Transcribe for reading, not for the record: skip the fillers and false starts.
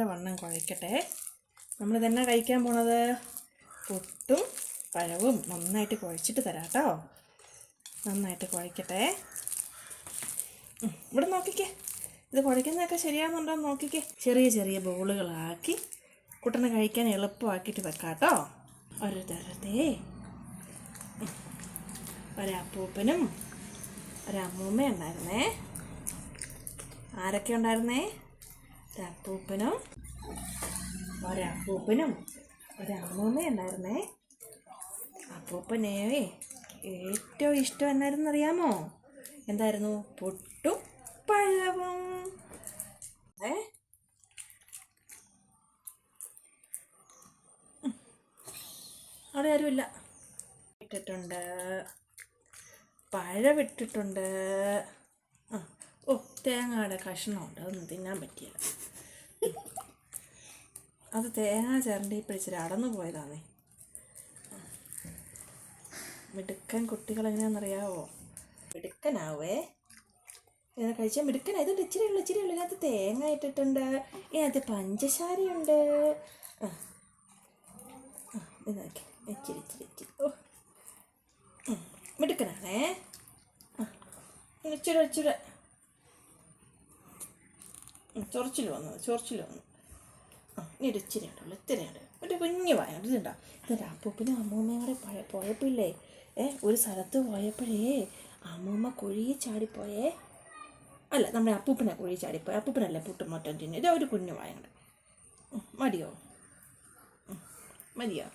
നല്ലവണ്ണം കുഴയ്ക്കട്ടെ. നമ്മളിതെന്നാ കഴിക്കാൻ പോണത്? പുട്ടും പഴവും. നന്നായിട്ട് കുഴച്ചിട്ട് തരാം കേട്ടോ. നന്നായിട്ട് കുഴയ്ക്കട്ടെ. ഇവിടെ നോക്കിക്കേ, ഇത് കുഴയ്ക്കുന്നതൊക്കെ ശരിയാണെന്നുണ്ടോ നോക്കിക്കേ. ചെറിയ ചെറിയ ബോളുകളാക്കി കുട്ടനെ കഴിക്കാൻ എളുപ്പമാക്കിയിട്ട് വെക്കാം കേട്ടോ. ഒരു തരത്തേ ഒരപ്പൂപ്പനും ഒരമ്മൂമ്മ ഉണ്ടായിരുന്നേ. ആരൊക്കെ ഉണ്ടായിരുന്നേ? ഒരപ്പൂപ്പനും ഒരമ്മൂമ്മ ഉണ്ടായിരുന്നേ. അപ്പൂപ്പനെ ഏറ്റവും ഇഷ്ടം എന്നായിരുന്നു അറിയാമോ? എന്തായിരുന്നു? പുട്ടും പഴവും. അവിടെ ആരുമില്ല. ഇട്ടിട്ടുണ്ട്, പഴമിട്ടിട്ടുണ്ട്. തേങ്ങയുടെ കഷ്ണമുണ്ട്, അതൊന്നും തിന്നാൻ പറ്റിയില്ല. അത് തേങ്ങ ചിരണ്ടി പിടിച്ചിട്ട് അടന്നു പോയതാണേ. മിടുക്കൻ കുട്ടികൾ എങ്ങനെയാണെന്നറിയാവോ? മിടുക്കനാവേ. ഇങ്ങനെ കഴിച്ചാൽ മിടുക്കനാ. ഇതുണ്ട്, ഇച്ചിരി ഉള്ളു. ഇതിനകത്ത് തേങ്ങ ഇട്ടിട്ടുണ്ട്, ഇതിനകത്ത് പഞ്ചസാരയുണ്ട്. ഇതൊക്കെ ഇച്ചിരി മിടുക്കനാണേ. ഇച്ചിരി ചൊറിച്ചിൽ വന്നു. ഇനി ഒരു ഇച്ചിരി ഉണ്ടല്ലോ, ഇത്തിരിയുണ്ട്. ഒരു കുഞ്ഞു വായ ഇതുണ്ടോ. ഇതെൻ്റെ അപ്പൂപ്പനും അമ്മൂമ്മയും കൂടെ പോയപ്പോയില്ലേ, ഒരു സ്ഥലത്ത് പോയപ്പോഴേ അമ്മൂമ്മ കുഴി ചാടിപ്പോയേ. അല്ല, നമ്മുടെ അപ്പൂപ്പനെ കുഴി ചാടിപ്പോയി. അപ്പൂപ്പനല്ലേ പുട്ടും മൊത്തം തിന്നു. ഇതാ ഒരു കുഞ്ഞു വായ ഉണ്ട്. മതിയോ? മതിയോ?